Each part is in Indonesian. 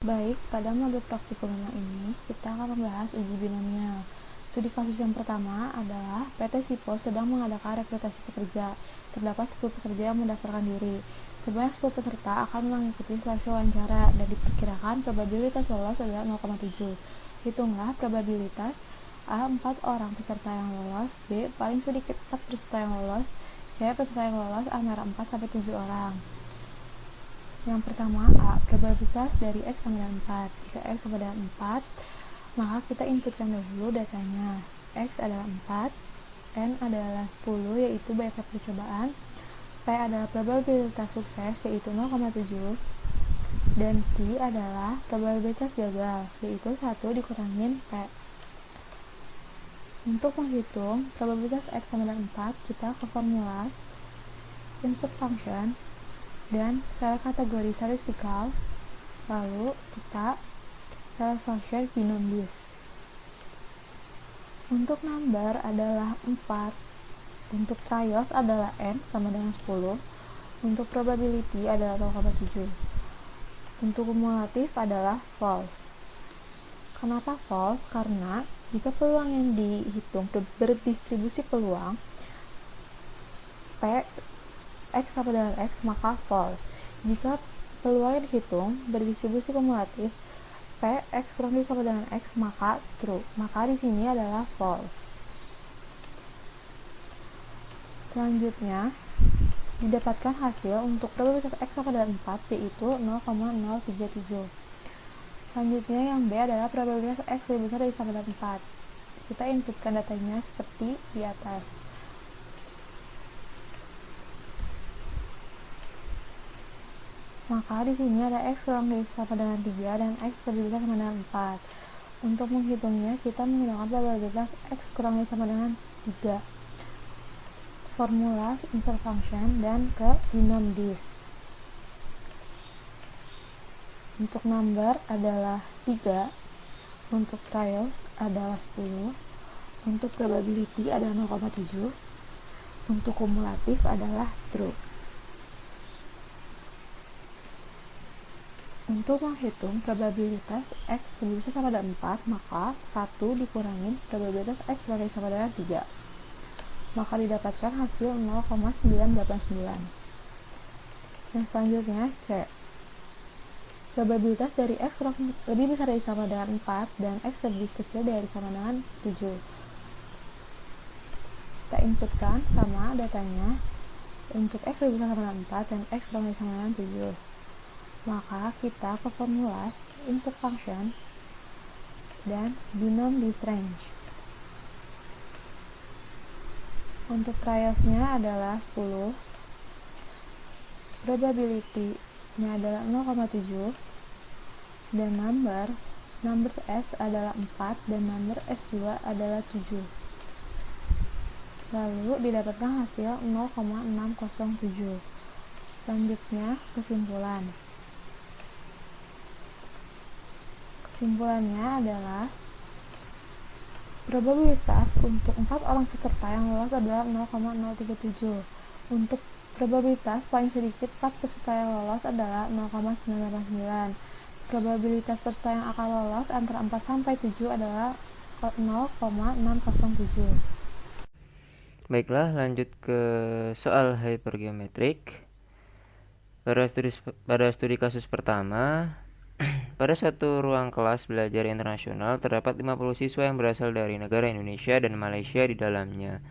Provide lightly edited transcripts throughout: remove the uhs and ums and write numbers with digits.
Baik, pada modul praktikum 5 ini, kita akan membahas uji binomial. Studi kasus yang pertama adalah PT Sipo sedang mengadakan rekrutasi pekerja. Terdapat 10 pekerja yang mendaftarkan diri. Sebanyak 10 peserta akan mengikuti seleksi wawancara dan diperkirakan probabilitas lolos adalah 0,7. Hitunglah probabilitas A. 4 orang peserta yang lolos, B. paling sedikit 4 peserta yang lolos, C. peserta yang lolos antara 4-7 orang. Yang pertama A. Probabilitas dari X sama dengan 4. Jika X sama dengan 4, maka kita inputkan dahulu datanya. X adalah 4, N adalah 10 yaitu banyaknya percobaan, P adalah probabilitas sukses yaitu 0,7, dan Q adalah probabilitas gagal yaitu 1 dikurangin P. Untuk menghitung probabilitas X sama dengan 4, kita ke formula insert function dan select kategori statistikal, lalu kita select function binom this. Untuk number adalah 4, untuk trials adalah n sama dengan 10, untuk probability adalah 0,7, untuk kumulatif adalah false. Kenapa false? Karena jika peluang yang dihitung berdistribusi peluang P X sama dengan X, maka false. Jika peluang yang dihitung berdistribusi kumulatif P X kurang lebih sama dengan X, maka true. Maka di sini adalah false. Selanjutnya didapatkan hasil untuk probabilitas X sama dengan 4 yaitu 0,037. Selanjutnya yang B adalah probabilitas X lebih besar dari sama dengan 4. Kita inputkan datanya seperti di atas. Maka di sini ada X kurang lebih sama dengan 3 dan X lebih besar sama dengan 4. Untuk menghitungnya, kita menggunakan probabilitas X kurang lebih sama dengan 3. Formula insert function dan ke binom this. Untuk number adalah 3, untuk trials adalah 10, untuk probability adalah 0,7, untuk kumulatif adalah true. Untuk menghitung probabilitas X lebih besar sama dengan 4, maka 1 dikurangi probabilitas X lebih sama dengan 3. Maka didapatkan hasil 0,989. Yang selanjutnya C. Probabilitas dari X lebih besar dari sama dengan 4 dan X lebih kecil dari sama dengan 7. Kita inputkan sama datanya untuk X lebih besar sama dengan 4 dan X kurang lebih sama dengan 7. Maka kita ke formula insert function dan binom this range. Untuk trialsnya adalah 10, probability-nya adalah 0,7, dan numbers S adalah 4 dan number S2 adalah 7. Lalu didapatkan hasil 0,607. Selanjutnya kesimpulan. Kesimpulannya adalah probabilitas untuk 4 orang peserta yang lolos adalah 0,037. Untuk probabilitas paling sedikit 4 peserta yang lolos adalah 0,989. Probabilitas peserta yang akan lolos antara 4-7 adalah 0,607. Baiklah, lanjut ke soal hypergeometrik. Pada studi kasus pertama, pada suatu ruang kelas belajar internasional terdapat 50 siswa yang berasal dari negara Indonesia dan Malaysia di dalamnya.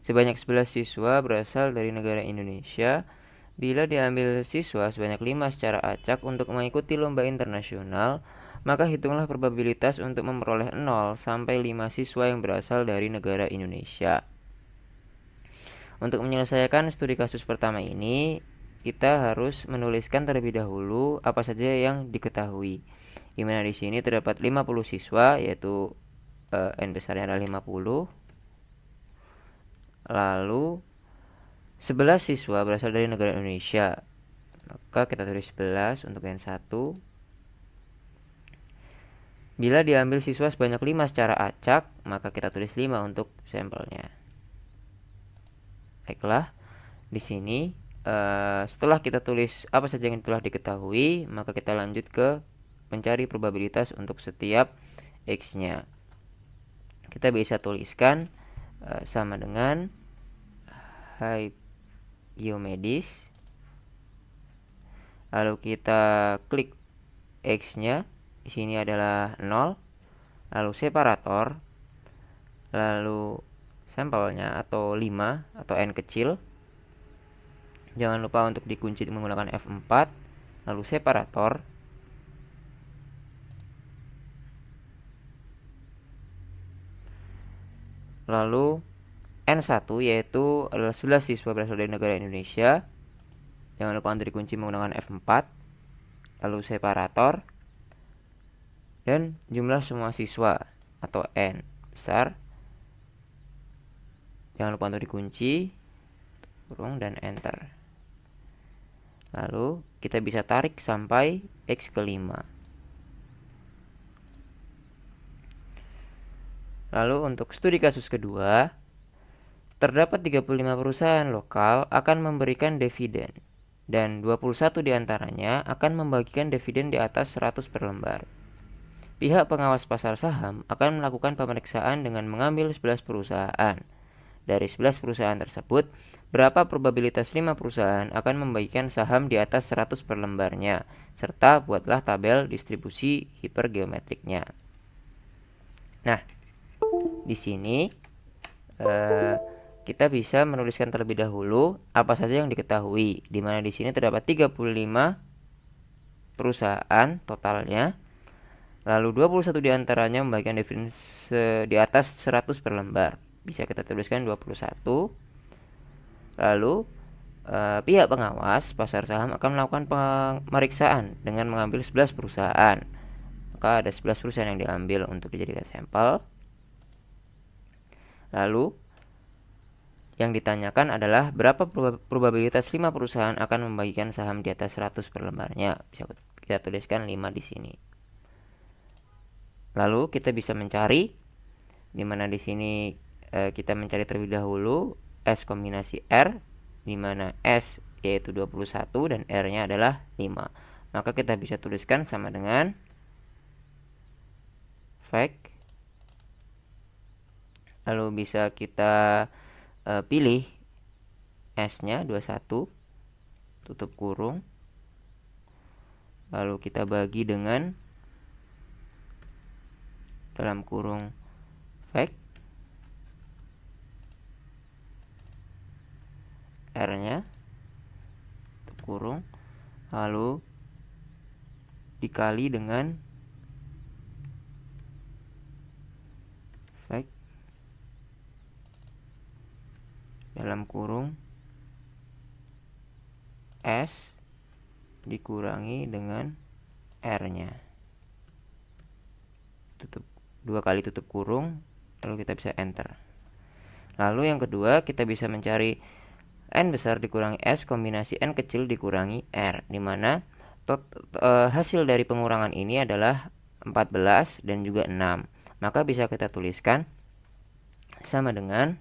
Sebanyak 11 siswa berasal dari negara Indonesia. Bila diambil siswa sebanyak 5 secara acak untuk mengikuti lomba internasional, maka hitunglah probabilitas untuk memperoleh 0 sampai 5 siswa yang berasal dari negara Indonesia. Untuk menyelesaikan studi kasus pertama ini, kita harus menuliskan terlebih dahulu apa saja yang diketahui. Di mana di sini terdapat 50 siswa, yaitu N besarnya adalah 50. Lalu 11 siswa berasal dari negara Indonesia. Maka kita tulis 11 untuk N1. Bila diambil siswa sebanyak 5 secara acak, maka kita tulis 5 untuk sampelnya. Baiklah, di sini setelah kita tulis apa saja yang telah diketahui, maka kita lanjut ke mencari probabilitas untuk setiap X-nya. Kita bisa tuliskan sama dengan Hypomedes. Lalu kita klik X-nya. Di sini adalah 0. Lalu separator. Lalu sampelnya atau 5 atau N kecil. Jangan lupa untuk dikunci menggunakan F4. Lalu separator. Lalu N1 yaitu adalah 11 siswa berasal dari negara Indonesia. Jangan lupa untuk dikunci menggunakan F4. Lalu separator. Dan jumlah semua siswa atau N besar. Jangan lupa untuk dikunci, kurung, dan enter. Lalu kita bisa tarik sampai X ke 5. Lalu untuk studi kasus kedua, terdapat 35 perusahaan lokal akan memberikan dividen dan 21 diantaranya akan membagikan dividen di atas 100 per lembar. Pihak pengawas pasar saham akan melakukan pemeriksaan dengan mengambil 11 perusahaan. Dari 11 perusahaan tersebut, berapa probabilitas 5 perusahaan akan membagikan saham di atas 100 per lembarnya, serta buatlah tabel distribusi hipergeometriknya. Nah, di sini kita bisa menuliskan terlebih dahulu apa saja yang diketahui, di mana di sini terdapat 35 perusahaan totalnya. Lalu 21 diantaranya membagikan dividen di atas 100 per lembar. Bisa kita tuliskan 21. Lalu pihak pengawas pasar saham akan melakukan pemeriksaan dengan mengambil 11 perusahaan. Maka ada 11 perusahaan yang diambil untuk dijadikan sampel. Lalu yang ditanyakan adalah berapa probabilitas 5 perusahaan akan membagikan saham di atas 100 per lembarnya. Bisa kita tuliskan 5 di sini. Lalu kita bisa mencari, di mana di sini kita mencari terlebih dahulu S kombinasi R, di mana S yaitu 21 dan R-nya adalah 5. Maka kita bisa tuliskan sama dengan fact. Lalu bisa kita pilih S-nya 21, tutup kurung. Lalu kita bagi dengan dalam kurung fact. R-nya kurung, lalu dikali dengan fact dalam kurung S dikurangi dengan R-nya. Tutup 2 kali tutup kurung, lalu kita bisa enter. Lalu yang kedua, kita bisa mencari N besar dikurangi S kombinasi N kecil dikurangi R, di mana hasil dari pengurangan ini adalah 14 dan juga 6. Maka bisa kita tuliskan sama dengan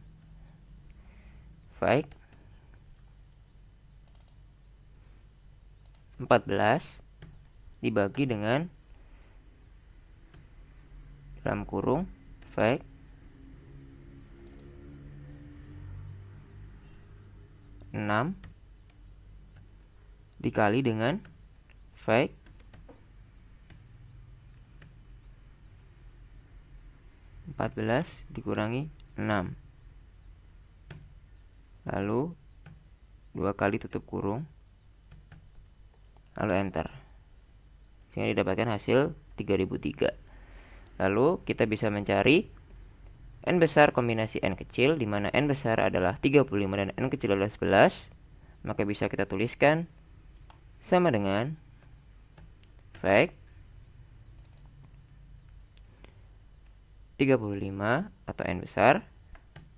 baik 14 dibagi dengan dalam kurung baik 6 dikali dengan baik 14 dikurangi 6. Lalu 2 kali tutup kurung, lalu enter. Sehingga didapatkan hasil 3003. Lalu kita bisa mencari N besar kombinasi N kecil, di mana N besar adalah 35 dan N kecil adalah 11. Maka bisa kita tuliskan sama dengan fact 35 atau N besar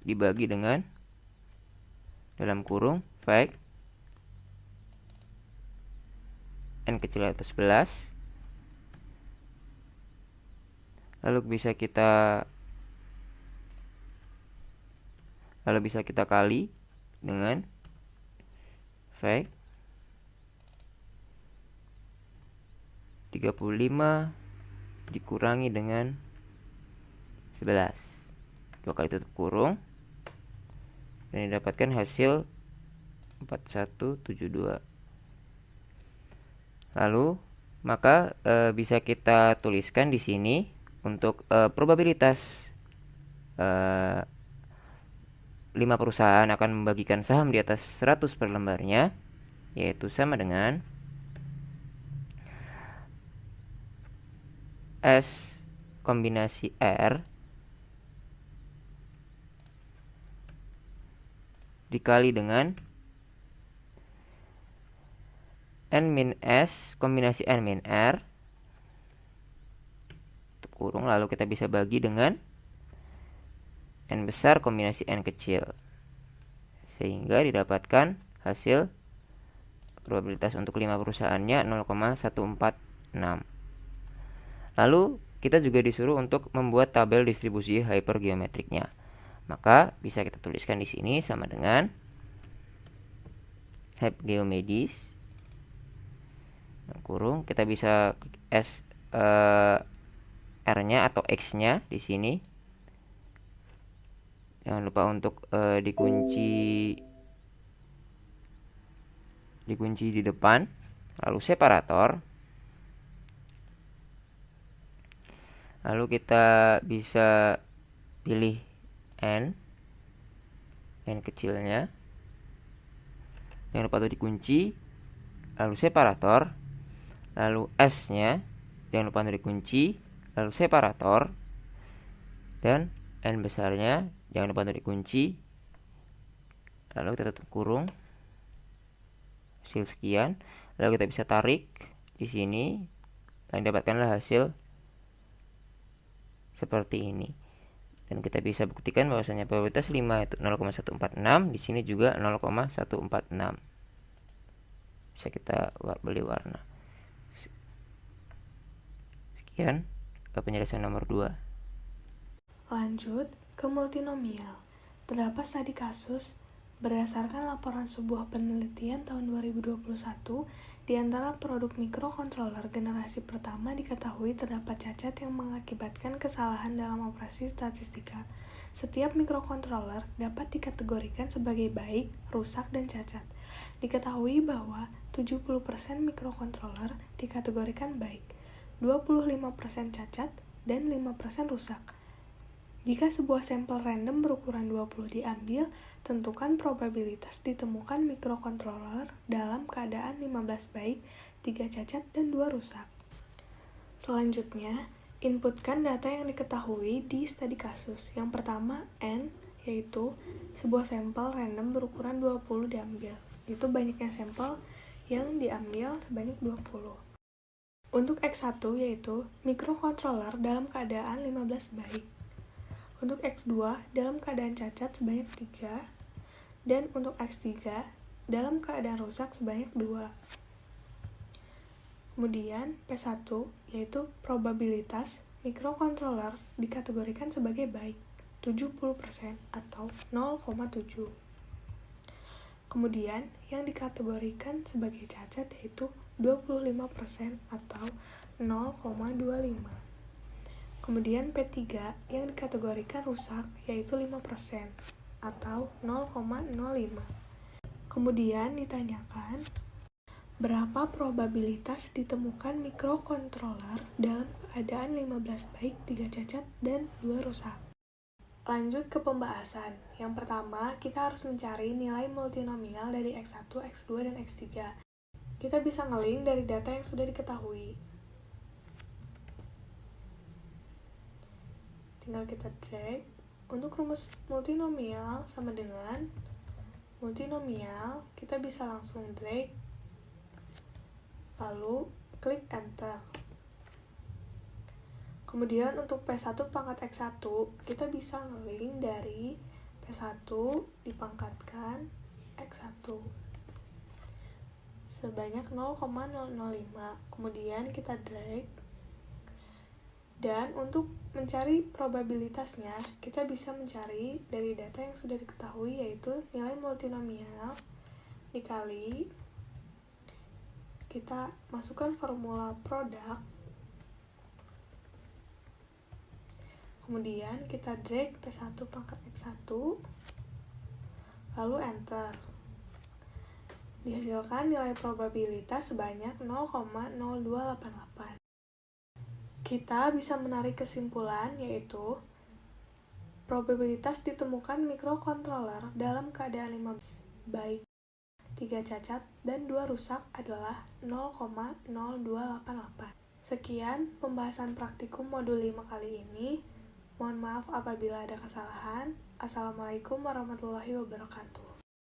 dibagi dengan dalam kurung fact N kecil atau 11. Lalu bisa kita kali dengan fact 35 dikurangi dengan 11. 2 kali tutup kurung. Dan didapatkan hasil 4172. Lalu maka bisa kita tuliskan di sini untuk probabilitas 5 perusahaan akan membagikan saham di atas 100 per lembarnya, yaitu sama dengan S kombinasi R dikali dengan N-S kombinasi N-R tutup kurung, lalu kita bisa bagi dengan N besar kombinasi N kecil, sehingga didapatkan hasil probabilitas untuk 5 perusahaannya 0,146. Lalu kita juga disuruh untuk membuat tabel distribusi hypergeometriknya. Maka bisa kita tuliskan di sini sama dengan hypergeomedis kurung, kita bisa S R-nya atau X-nya di sini. Jangan lupa untuk dikunci di depan. Lalu separator. Lalu kita bisa pilih N kecilnya. Jangan lupa untuk dikunci. Lalu separator. Lalu S-nya jangan lupa untuk dikunci. Lalu separator. Dan N besarnya jangan lupa untuk dikunci. Lalu kita tutup kurung. Hasil sekian. Lalu kita bisa tarik di sini. Dan dapatkanlah hasil seperti ini. Dan kita bisa buktikan bahwasanya probabilitas 5 itu 0,146, di sini juga 0,146. Bisa kita beli warna. Sekian penjelasan nomor 2. Lanjut ke multinomial. Terdapat studi kasus berdasarkan laporan sebuah penelitian tahun 2021, di antara produk mikrokontroler generasi pertama diketahui terdapat cacat yang mengakibatkan kesalahan dalam operasi statistika. Setiap mikrokontroler dapat dikategorikan sebagai baik, rusak, dan cacat. Diketahui bahwa 70% mikrokontroler dikategorikan baik, 25% cacat, dan 5% rusak. Jika sebuah sampel random berukuran 20 diambil, tentukan probabilitas ditemukan mikrokontroler dalam keadaan 15 baik, 3 cacat, dan 2 rusak. Selanjutnya, inputkan data yang diketahui di studi kasus. Yang pertama, N, yaitu sebuah sampel random berukuran 20 diambil. Itu banyaknya sampel yang diambil sebanyak 20. Untuk X1, yaitu mikrokontroler dalam keadaan 15 baik. Untuk X2 dalam keadaan cacat sebanyak 3, dan untuk X3 dalam keadaan rusak sebanyak 2. Kemudian P1 yaitu probabilitas mikrokontroler dikategorikan sebagai baik, 70% atau 0,7. Kemudian yang dikategorikan sebagai cacat yaitu 25% atau 0,25. Kemudian P3 yang dikategorikan rusak yaitu 5% atau 0,05. Kemudian ditanyakan berapa probabilitas ditemukan mikrokontroler dalam keadaan 15 baik, 3 cacat, dan 2 rusak. Lanjut ke pembahasan. Yang pertama, kita harus mencari nilai multinomial dari X1, X2, dan X3. Kita bisa nge-link dari data yang sudah diketahui. Tinggal kita drag. Untuk rumus multinomial sama dengan multinomial, kita bisa langsung drag, lalu klik enter. Kemudian untuk P1 pangkat X1, kita bisa nge-link dari P1 dipangkatkan X1 sebanyak 0,005. Kemudian kita drag. Dan untuk mencari probabilitasnya, kita bisa mencari dari data yang sudah diketahui, yaitu nilai multinomial dikali, kita masukkan formula produk, kemudian kita drag P1 pangkat X1, lalu enter. Dihasilkan nilai probabilitas sebanyak 0,0288. Kita bisa menarik kesimpulan, yaitu probabilitas ditemukan mikrokontroler dalam keadaan 15 baik 3 cacat dan 2 rusak adalah 0,0288. Sekian pembahasan praktikum modul 5 kali ini. Mohon maaf apabila ada kesalahan. Assalamualaikum warahmatullahi wabarakatuh.